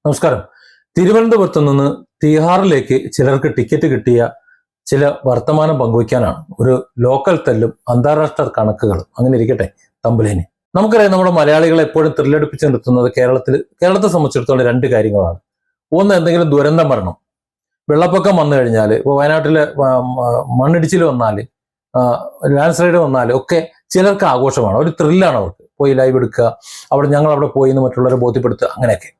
നമസ്കാരം. തിരുവനന്തപുരത്ത് നിന്ന് തീഹാറിലേക്ക് ചിലർക്ക് ടിക്കറ്റ് കിട്ടിയ ചില വർത്തമാനം പങ്കുവയ്ക്കാനാണ്. ഒരു ലോക്കൽ തല്ലും അന്താരാഷ്ട്ര കണക്കുകളും അങ്ങനെ ഇരിക്കട്ടെ തമ്പുലേന്. നമുക്കറിയാം, നമ്മുടെ മലയാളികളെ എപ്പോഴും ത്രില്ലടിപ്പിച്ച് നിർത്തുന്നത് കേരളത്തെ സംബന്ധിച്ചിടത്തോളം രണ്ട് കാര്യങ്ങളാണ്. ഒന്ന്, എന്തെങ്കിലും ദുരന്തം വരണം. വെള്ളപ്പൊക്കം വന്നു കഴിഞ്ഞാൽ, ഇപ്പോൾ വയനാട്ടിലെ മണ്ണിടിച്ചിൽ വന്നാൽ, ലാൻഡ് സ്ലൈഡ് വന്നാൽ ഒക്കെ ചിലർക്ക് ആഘോഷമാണ്, ഒരു ത്രില്ലാണ് അവർക്ക്. പോയി ലൈവ് എടുക്കുക, ഞങ്ങൾ അവിടെ പോയി എന്ന് മറ്റുള്ളവരെ ബോധ്യപ്പെടുത്തുക, അങ്ങനെയൊക്കെ.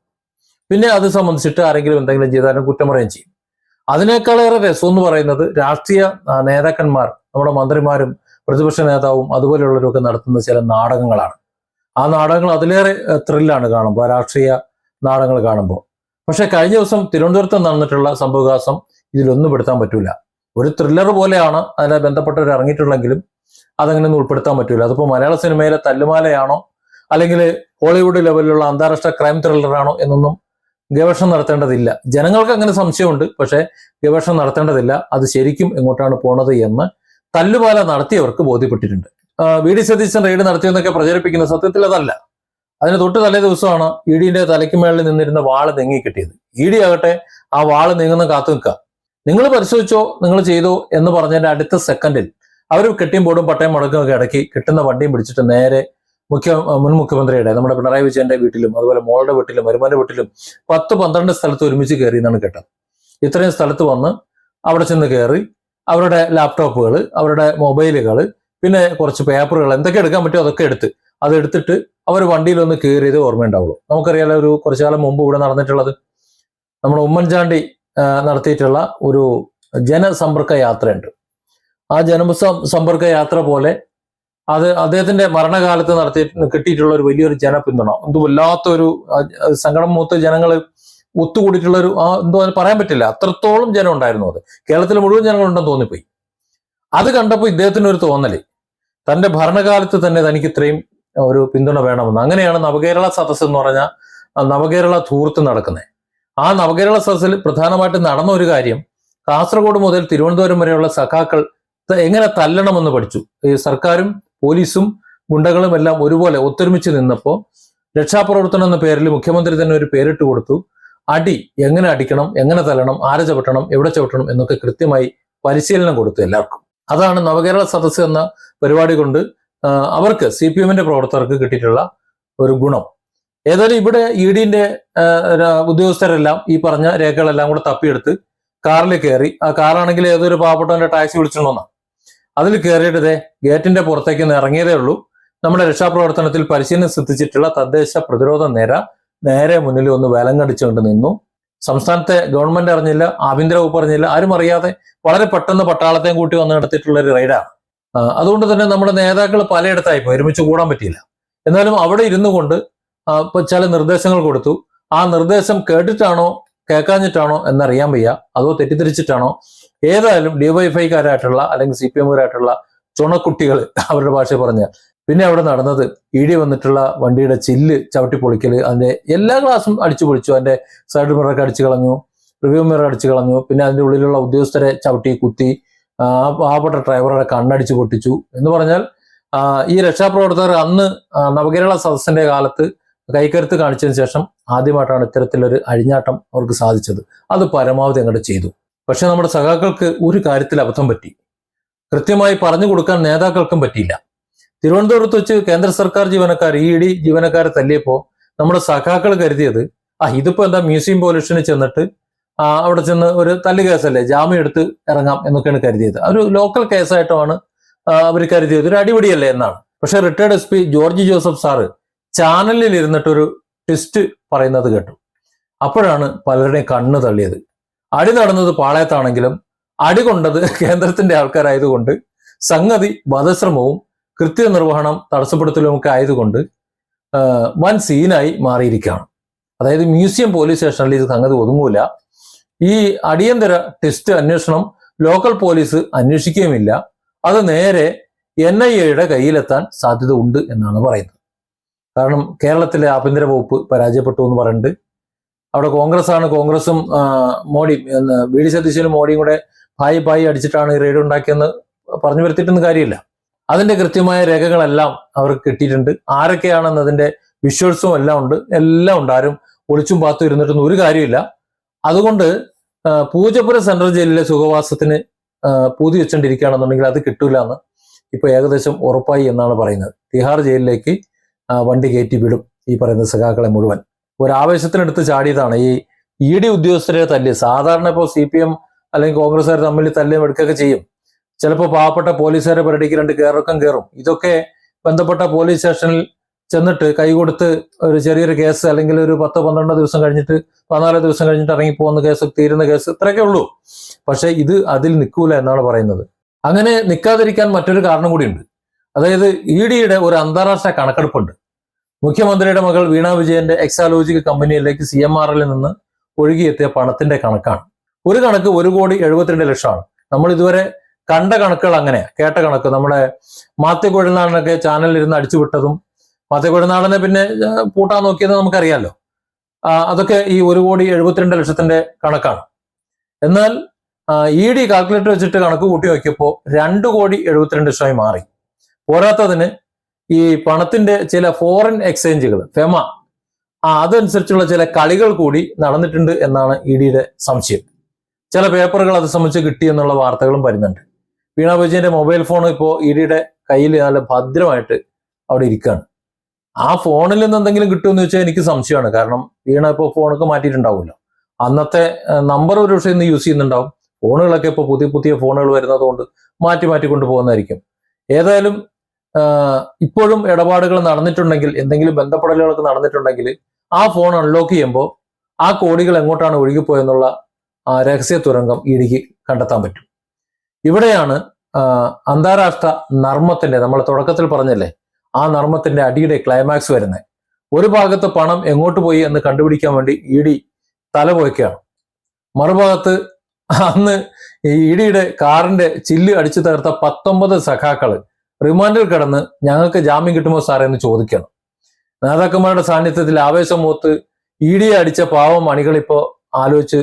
പിന്നെ അത് സംബന്ധിച്ചിട്ട് ആരെങ്കിലും എന്തെങ്കിലും ചെയ്താലും കുറ്റം പറയുകയും ചെയ്യും. അതിനേക്കാളേറെ രസം എന്ന് പറയുന്നത് രാഷ്ട്രീയ നേതാക്കന്മാർ, നമ്മുടെ മന്ത്രിമാരും പ്രതിപക്ഷ നേതാവും അതുപോലെയുള്ളവരൊക്കെ നടത്തുന്ന ചില നാടകങ്ങളാണ്. ആ നാടകങ്ങൾ അതിലേറെ ത്രില്ലാണ് കാണുമ്പോൾ, രാഷ്ട്രീയ നാടകങ്ങൾ കാണുമ്പോൾ. പക്ഷെ കഴിഞ്ഞ ദിവസം തിരുവനന്തപുരത്ത് നടന്നിട്ടുള്ള സംഭവവികാസം ഇതിലൊന്നും പെടുത്താൻ പറ്റൂല. ഒരു ത്രില്ലർ പോലെയാണ് അതിനെ ബന്ധപ്പെട്ടവർ ഇറങ്ങിയിട്ടുള്ളെങ്കിലും അതങ്ങനെയൊന്നും ഉൾപ്പെടുത്താൻ പറ്റൂല. അതിപ്പോൾ മലയാള സിനിമയിലെ തല്ലുമാലയാണോ അല്ലെങ്കിൽ ഹോളിവുഡ് ലെവലിലുള്ള അന്താരാഷ്ട്ര ക്രൈം ത്രില്ലറാണോ എന്നൊന്നും ഗവേഷണം നടത്തേണ്ടതില്ല. ജനങ്ങൾക്ക് അങ്ങനെ സംശയമുണ്ട്, പക്ഷേ ഗവേഷണം നടത്തേണ്ടതില്ല. അത് ശരിക്കും എങ്ങോട്ടാണ് പോണത് എന്ന് തല്ലുമാല നടത്തിയവർക്ക് ബോധ്യപ്പെട്ടിട്ടുണ്ട്. വി.ഡി. സതീശൻ റെയ്ഡ് നടത്തിയെന്നൊക്കെ പ്രചരിപ്പിക്കുന്ന സത്യത്തിൽ അതല്ല. അതിന് തൊട്ട് തലേ ദിവസമാണ് ഇഡിന്റെ തലയ്ക്ക് മേളിൽ നിന്നിരുന്ന വാള് നീങ്ങി കിട്ടിയത്. ഇഡി ആകട്ടെ ആ വാള് നീങ്ങുന്ന കാത്തു നിൽക്കുക. നിങ്ങൾ പരിശോധിച്ചോ, നിങ്ങൾ ചെയ്തോ എന്ന് പറഞ്ഞതിന്റെ അടുത്ത സെക്കൻഡിൽ അവർ കെട്ടിയും ബോർഡും പട്ടയം മുടക്കും ഒക്കെ ഇടയ്ക്ക് കിട്ടുന്ന വണ്ടിയും പിടിച്ചിട്ട് നേരെ മുൻ മുഖ്യമന്ത്രിയുടെ, നമ്മുടെ പിണറായി വിജയന്റെ വീട്ടിലും അതുപോലെ മോളുടെ വീട്ടിലും വരുമാന്റെ വീട്ടിലും 10-12 സ്ഥലത്ത് ഒരുമിച്ച് കയറി എന്നാണ് കേട്ടത്. ഇത്രയും സ്ഥലത്ത് വന്ന് അവിടെ ചെന്ന് കയറി അവരുടെ ലാപ്ടോപ്പുകൾ, അവരുടെ മൊബൈലുകൾ, പിന്നെ കുറച്ച് പേപ്പറുകൾ, എന്തൊക്കെ എടുക്കാൻ പറ്റുമോ അതൊക്കെ അതെടുത്തിട്ട് അവർ വണ്ടിയിലൊന്ന് കയറിയത് ഓർമ്മയുണ്ടാവുള്ളൂ. നമുക്കറിയാലോ, കുറച്ചു കാലം മുമ്പ് ഇവിടെ നടന്നിട്ടുള്ളത് നമ്മുടെ ഉമ്മൻചാണ്ടി നടത്തിയിട്ടുള്ള ഒരു ജനസമ്പർക്ക യാത്രയുണ്ട്. ആ ജനസമ്പർക്ക യാത്ര പോലെ അത് അദ്ദേഹത്തിന്റെ മരണകാലത്ത് കിട്ടിയിട്ടുള്ള ഒരു വലിയൊരു ജനപിന്തുണ, വല്ലാത്തൊരു സങ്കടം മൂത്ത് ജനങ്ങൾ ഒത്തുകൂടിയിട്ടുള്ള ഒരു എന്തോ പറയാൻ പറ്റില്ല, അത്രത്തോളം ജനം ഉണ്ടായിരുന്നു. അത് കേരളത്തിലെ മുഴുവൻ ജനങ്ങളുണ്ടെന്ന് തോന്നിപ്പോയി. അത് കണ്ടപ്പോൾ ഇദ്ദേഹത്തിന് ഒരു തോന്നല്, തന്റെ ഭരണകാലത്ത് തന്നെ തനിക്ക് ഇത്രയും ഒരു പിന്തുണ വേണമെന്ന്. അങ്ങനെയാണ് നവകേരള സദസ്സ് എന്ന് പറഞ്ഞ നവകേരള ധൂർത്ത് നടക്കുന്നത്. ആ നവകേരള സദസ്സിൽ പ്രധാനമായിട്ടും നടന്ന ഒരു കാര്യം, കാസർഗോഡ് മുതൽ തിരുവനന്തപുരം വരെയുള്ള സഖാക്കൾ എങ്ങനെ തല്ലണമെന്ന് പഠിച്ചു. ഈ സർക്കാരും പോലീസും ഗുണ്ടകളും എല്ലാം ഒരുപോലെ ഒത്തൊരുമിച്ച് നിന്നപ്പോൾ രക്ഷാപ്രവർത്തനം എന്ന പേരിൽ മുഖ്യമന്ത്രി തന്നെ ഒരു പേരിട്ട് കൊടുത്തു. അടി എങ്ങനെ അടിക്കണം, എങ്ങനെ തല്ലണം, ആരെ ചവിട്ടണം, എവിടെ ചവിട്ടണം എന്നൊക്കെ കൃത്യമായി പരിശീലനം കൊടുത്തു എല്ലാവർക്കും. അതാണ് നവകേരള സദസ്സ് എന്ന പരിപാടി കൊണ്ട് അവർക്ക് CPM-ന്റെ പ്രവർത്തകർക്ക് കിട്ടിയിട്ടുള്ള ഒരു ഗുണം. ഏതായാലും ഇവിടെ ഇഡിന്റെ ഉദ്യോഗസ്ഥരെല്ലാം ഈ പറഞ്ഞ രേഖകളെല്ലാം കൂടെ തപ്പിയെടുത്ത് കാറിൽ കയറി. ആ കാറാണെങ്കിൽ ഏതൊരു പാവപ്പെട്ടവന്റെ ടാക്സി വിളിച്ചിട്ടുണ്ടോന്നാ. അതിൽ കയറിയിട്ട് ഗേറ്റിന്റെ പുറത്തേക്ക് ഇറങ്ങിയതേ ഉള്ളൂ. നമ്മുടെ രക്ഷാപ്രവർത്തനത്തിൽ പരിശീലനം സിദ്ധിച്ചിട്ടുള്ള തദ്ദേശ പ്രതിരോധ നിര നേരെ മുന്നിൽ ഒന്ന് വേലങ്ങടിച്ചുകൊണ്ട് നിന്നു. സംസ്ഥാനത്തെ ഗവൺമെന്റ് അറിഞ്ഞില്ല, ആഭ്യന്തര വകുപ്പ് അറിഞ്ഞില്ല, ആരും അറിയാതെ വളരെ പെട്ടെന്ന് പട്ടാളത്തെയും കൂട്ടി വന്ന് നടത്തിയിട്ടുള്ള ഒരു റെയ്ഡാണ്. അതുകൊണ്ട് തന്നെ നമ്മുടെ നേതാക്കൾ പലയിടത്തായി പോയി, ഒരുമിച്ച് കൂടാൻ പറ്റിയില്ല. എന്നാലും അവിടെ ഇരുന്നു കൊണ്ട് ചില നിർദ്ദേശങ്ങൾ കൊടുത്തു. ആ നിർദ്ദേശം കേട്ടിട്ടാണോ കേൾക്കാഞ്ഞിട്ടാണോ എന്നറിയാൻ വയ്യ, അതോ തെറ്റിദ്ധരിച്ചിട്ടാണോ. ഏതായാലും DYFI-കാരായിട്ടുള്ള അല്ലെങ്കിൽ CPM-കാരായിട്ടുള്ള ചുണക്കുട്ടികൾ, അവരുടെ ഭാഷ പറഞ്ഞ, പിന്നെ അവിടെ നടന്നത് ഇഡി വന്നിട്ടുള്ള വണ്ടിയുടെ ചില്ല് ചവിട്ടി പൊളിക്കല്, അതിന്റെ എല്ലാ ഗ്ലാസും അടിച്ചു പൊളിച്ചു. അതിന്റെ സൈഡ് മിററൊക്കെ അടിച്ചു കളഞ്ഞു, റിവ്യൂ മിറർ അടിച്ചു കളഞ്ഞു. പിന്നെ അതിന്റെ ഉള്ളിലുള്ള ഉദ്യോഗസ്ഥരെ ചവിട്ടി കുത്തി, പാവപ്പെട്ട ഡ്രൈവറുടെ കണ്ണടിച്ചു പൊട്ടിച്ചു. എന്ന് പറഞ്ഞാൽ ഈ രക്ഷാപ്രവർത്തകർ അന്ന് നവകേരള സദസ്സിന്റെ കാലത്ത് കൈക്കരുത്ത് കാണിച്ചതിന് ശേഷം ആദ്യമായിട്ടാണ് ഇത്തരത്തിലൊരു അഴിഞ്ഞാട്ടം അവർക്ക് സാധിച്ചത്. അത് പരമാവധി അങ്ങോട്ട് ചെയ്തു. പക്ഷെ നമ്മുടെ സഖാക്കൾക്ക് ഒരു കാര്യത്തിൽ അബദ്ധം പറ്റി. കൃത്യമായി പറഞ്ഞു കൊടുക്കാൻ നേതാക്കൾക്കും പറ്റിയില്ല. തിരുവനന്തപുരത്ത് വെച്ച് കേന്ദ്ര സർക്കാർ ജീവനക്കാർ, ED ജീവനക്കാരെ തല്ലിയപ്പോൾ നമ്മുടെ സഖാക്കൾ കരുതിയത് ഇതിപ്പോ എന്താ മ്യൂസിയം പോലീസിന് ചെന്നിട്ട് അവിടെ ചെന്ന് ഒരു തല്ല് കേസല്ലേ, ജാമ്യം എടുത്ത് ഇറങ്ങാം എന്നൊക്കെയാണ് കരുതിയത്. ഒരു ലോക്കൽ കേസായിട്ടാണ് അവർ കരുതിയത്, ഒരു അടിപൊളിയല്ലേ എന്നാണ്. പക്ഷെ retired SP George Joseph sir ചാനലിൽ ഇരുന്നിട്ടൊരു ട്വിസ്റ്റ് പറയുന്നത് കേട്ടു. അപ്പോഴാണ് പലരുടെയും കണ്ണ് തള്ളിയത്. അടി നടന്നത് പാളയത്താണെങ്കിലും അടി കൊണ്ടത് കേന്ദ്രത്തിന്റെ ആൾക്കാരായതുകൊണ്ട് സംഗതി വധശ്രമവും കൃത്യനിർവഹണം തടസ്സപ്പെടുത്തലും ഒക്കെ ആയതുകൊണ്ട് വൻ സീനായി മാറിയിരിക്കുകയാണ്. അതായത് മ്യൂസിയം പോലീസ് സ്റ്റേഷനിൽ ഇത് സംഗതി ഒതുങ്ങൂല. ഈ അടിയന്തര ടെസ്റ്റ് അന്വേഷണം ലോക്കൽ പോലീസ് അന്വേഷിക്കുകയുമില്ല. അത് നേരെ NIA-യുടെ കയ്യിലെത്താൻ സാധ്യത ഉണ്ട് എന്നാണ് പറയുന്നത്. കാരണം കേരളത്തിലെ ആഭ്യന്തര വകുപ്പ് പരാജയപ്പെട്ടു എന്ന് പറയുന്നുണ്ട്. അവിടെ കോൺഗ്രസും മോഡി, വി.ഡി. സതീശനും മോഡിയും കൂടെ പായി അടിച്ചിട്ടാണ് ഈ റെയ്ഡ് ഉണ്ടാക്കിയെന്ന് പറഞ്ഞു വരുത്തിയിട്ടൊന്നും കാര്യമില്ല. അതിന്റെ കൃത്യമായ രേഖകളെല്ലാം അവർക്ക് കിട്ടിയിട്ടുണ്ട്. ആരൊക്കെയാണെന്നതിന്റെ വിഷ്വൽസും എല്ലാം ഉണ്ട്. ആരും ഒളിച്ചും പാത്തും ഇരുന്നിട്ടൊന്നും ഒരു കാര്യമില്ല. അതുകൊണ്ട് പൂജപ്പുര സെൻട്രൽ ജയിലിലെ സുഖവാസത്തിന് പൂതി വെച്ചോണ്ടിരിക്കുകയാണെന്നുണ്ടെങ്കിൽ അത് കിട്ടൂല എന്ന് ഇപ്പൊ ഏകദേശം ഉറപ്പായി എന്നാണ് പറയുന്നത്. തിഹാർ ജയിലിലേക്ക് വണ്ടി കയറ്റി വിടും ഈ പറയുന്ന സഖാക്കളെ മുഴുവൻ. ഒരു ആവേശത്തിനെടുത്ത് ചാടിയതാണ് ഈ ED ഉദ്യോഗസ്ഥരെ തല്ലി. സാധാരണ ഇപ്പോൾ CPM അല്ലെങ്കിൽ കോൺഗ്രസ്സുകാർ തമ്മിൽ തല്ലുകയും എടുക്കുകയൊക്കെ ചെയ്യും. ചിലപ്പോൾ പാവപ്പെട്ട പോലീസുകാരെ പരിടിക്ക് 2 കയറക്കം കയറും. ഇതൊക്കെ ബന്ധപ്പെട്ട പോലീസ് സ്റ്റേഷനിൽ ചെന്നിട്ട് കൈ കൊടുത്ത് ഒരു ചെറിയൊരു കേസ് അല്ലെങ്കിൽ ഒരു 10-12 ദിവസം കഴിഞ്ഞിട്ട് 14 ദിവസം കഴിഞ്ഞിട്ട് ഇറങ്ങി പോകുന്ന കേസ്, തീരുന്ന കേസ്, ഇത്രയൊക്കെ ഉള്ളൂ. പക്ഷെ ഇത് അതിൽ നിൽക്കൂല എന്നാണ് പറയുന്നത്. അങ്ങനെ നിൽക്കാതിരിക്കാൻ മറ്റൊരു കാരണം കൂടിയുണ്ട്. അതായത് EDയുടെ ഒരു അന്താരാഷ്ട്ര കണക്കെടുപ്പുണ്ട്. മുഖ്യമന്ത്രിയുടെ മകൾ വീണ വിജയന്റെ എക്സാലോജിക് കമ്പനിയിലേക്ക് CMRL നിന്ന് ഒഴുകിയെത്തിയ പണത്തിന്റെ കണക്കാണ്. ഒരു കണക്ക് 1,72,00,000 നമ്മൾ ഇതുവരെ കണ്ട കണക്കുകൾ അങ്ങനെയാ, കേട്ട കണക്ക്. നമ്മുടെ മാത്യു കുഴൽനാടനൊക്കെ ചാനലിൽ ഇരുന്ന് അടിച്ചുവിട്ടതും മാത്യു കുഴൽനാടനെ പിന്നെ പൂട്ടാൻ നോക്കിയത് നമുക്കറിയാമല്ലോ. അതൊക്കെ ഈ 1,72,00,000 കണക്കാണ്. എന്നാൽ ED കാൽക്കുലേറ്റർ വെച്ചിട്ട് കണക്ക് കൂട്ടി നോക്കിയപ്പോൾ 2,72,00,000 മാറി. പോരാത്തതിന് ഈ പണത്തിന്റെ ചില ഫോറിൻ എക്സ്ചേഞ്ചുകൾ, ഫെമ, അതനുസരിച്ചുള്ള ചില കളികൾ കൂടി നടന്നിട്ടുണ്ട് എന്നാണ് EDയുടെ സംശയം. ചില പേപ്പറുകൾ അത് സംബന്ധിച്ച് കിട്ടിയെന്നുള്ള വാർത്തകളും വരുന്നുണ്ട്. വീണ വിജയന്റെ മൊബൈൽ ഫോൺ ഇപ്പോൾ EDയുടെ കയ്യിൽ നല്ല ഭദ്രമായിട്ട് അവിടെ ഇരിക്കുകയാണ്. ആ ഫോണിൽ നിന്ന് എന്തെങ്കിലും കിട്ടുമെന്ന് വെച്ചാൽ എനിക്ക് സംശയമാണ്. കാരണം വീണ ഇപ്പോൾ ഫോണൊക്കെ മാറ്റിയിട്ടുണ്ടാവുമല്ലോ. അന്നത്തെ നമ്പർ ഒരു പക്ഷേ ഇന്ന് യൂസ് ചെയ്യുന്നുണ്ടാവും. ഫോണുകളൊക്കെ ഇപ്പോൾ പുതിയ പുതിയ ഫോണുകൾ വരുന്നതുകൊണ്ട് മാറ്റി കൊണ്ടുപോകുന്നതായിരിക്കും. ഏതായാലും ഇപ്പോഴും ഇടപാടുകൾ നടന്നിട്ടുണ്ടെങ്കിൽ, എന്തെങ്കിലും ബന്ധപ്പെടലുകളൊക്കെ നടന്നിട്ടുണ്ടെങ്കിൽ ആ ഫോൺ അൺലോക്ക് ചെയ്യുമ്പോൾ ആ കോടികൾ എങ്ങോട്ടാണ് ഒഴുകിപ്പോയെന്നുള്ള രഹസ്യ തുരങ്കം EDക്ക് കണ്ടെത്താൻ പറ്റും. ഇവിടെയാണ് അന്താരാഷ്ട്ര നർമ്മത്തിന്റെ, നമ്മൾ തുടക്കത്തിൽ പറഞ്ഞല്ലേ, ആ നർമ്മത്തിന്റെ അടിയുടെ ക്ലൈമാക്സ് വരുന്നത്. ഒരു ഭാഗത്ത് പണം എങ്ങോട്ട് പോയി എന്ന് കണ്ടുപിടിക്കാൻ വേണ്ടി ED തലപോയ്ക്കുകയാണ്. മറുഭാഗത്ത് അന്ന് ഈ EDയുടെ കാറിന്റെ ചില്ല് അടിച്ചു തകർത്ത 19 സഖാക്കള് റിമാൻഡിൽ കിടന്ന് ഞങ്ങൾക്ക് ജാമ്യം കിട്ടുമോ സാറേ എന്ന് ചോദിക്കണം. നേതാക്കന്മാരുടെ സാന്നിധ്യത്തിൽ ആവേശം മൂത്ത് EDയെ അടിച്ച പാവം അണികളിപ്പോ ആലോചിച്ച്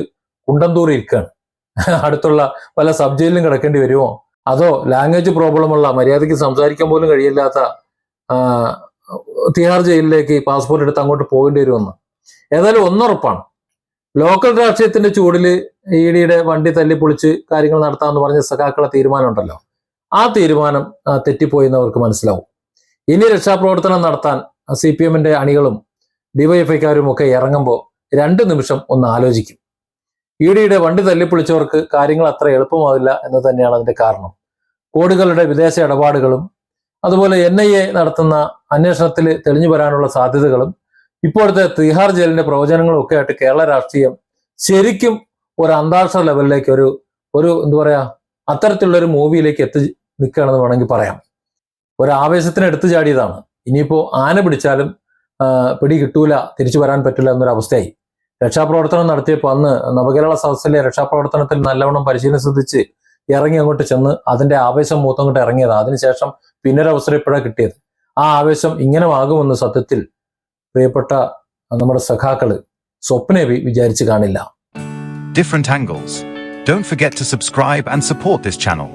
കുണ്ടന്തൂറി ഇരിക്കുകയാണ്. അടുത്തുള്ള പല സബ് ജയിലിലും കിടക്കേണ്ടി വരുമോ, അതോ ലാംഗ്വേജ് പ്രോബ്ലമുള്ള, മര്യാദയ്ക്ക് സംസാരിക്കാൻ പോലും കഴിയില്ലാത്ത തിഹാർ ജയിലിലേക്ക് പാസ്പോർട്ട് എടുത്ത് അങ്ങോട്ട് പോകേണ്ടി വരുമെന്ന്. ഏതായാലും ഒന്നുറപ്പാണ്, ലോക്കൽ രാഷ്ട്രീയത്തിന്റെ ചൂടില് EDയുടെ വണ്ടി തല്ലിപ്പൊളിച്ച് കാര്യങ്ങൾ നടത്താമെന്ന് പറഞ്ഞ സഖാക്കളെ തീരുമാനം ഉണ്ടല്ലോ, ആ തീരുമാനം തെറ്റിപ്പോയെന്നവർക്ക് മനസ്സിലാവും. ഇനി രക്ഷാപ്രവർത്തനം നടത്താൻ CPMന്റെ അണികളും DYFIക്കാരും ഒക്കെ ഇറങ്ങുമ്പോൾ 2 നിമിഷം ഒന്ന് ആലോചിക്കും. EDയുടെ വണ്ടി തല്ലിപ്പൊളിച്ചവർക്ക് കാര്യങ്ങൾ അത്ര എളുപ്പമാവില്ല എന്ന് തന്നെയാണ് അതിന്റെ കാരണം. കോടികളുടെ വിദേശ ഇടപാടുകളും അതുപോലെ NIA നടത്തുന്ന അന്വേഷണത്തിൽ തെളിഞ്ഞു വരാനുള്ള സാധ്യതകളും ഇപ്പോഴത്തെ തിഹാർ ജയിലിന്റെ പ്രവചനങ്ങളും ഒക്കെ ആയിട്ട് കേരള രാഷ്ട്രീയം ശരിക്കും ഒരു അന്താരാഷ്ട്ര ലെവലിലേക്ക് ഒരു എന്താ പറയാ, അത്തരത്തിലുള്ള ഒരു മൂവിയിലേക്ക് എത്തി നിൽക്കുകയാണെന്ന് വേണമെങ്കിൽ പറയാം. ഒരു ആവേശത്തിന് എടുത്തു ചാടിയതാണ്. ഇനിയിപ്പോ ആന പിടിച്ചാലും പിടി കിട്ടൂല, തിരിച്ചു വരാൻ പറ്റില്ല എന്നൊരവസ്ഥയായി. രക്ഷാപ്രവർത്തനം നടത്തിയപ്പോൾ അന്ന് നവകേരള സദസ്സിലെ രക്ഷാപ്രവർത്തനത്തിൽ നല്ലവണ്ണം പരിശീലനം ശ്രദ്ധിച്ച് ഇറങ്ങി അങ്ങോട്ട് ചെന്ന് അതിന്റെ ആവേശം മൂത്തങ്ങോട്ട് ഇറങ്ങിയത്. അതിനുശേഷം പിന്നൊരവസരം ഇപ്പോഴാണ് കിട്ടിയത്. ആ ആവേശം ഇങ്ങനെ ആകുമെന്ന് സത്യത്തിൽ പ്രിയപ്പെട്ട നമ്മുടെ സഖാക്കള് സ്വപ്നേ വിചാരിച്ചു കാണില്ല. Different angles. Don't forget to subscribe and support this channel.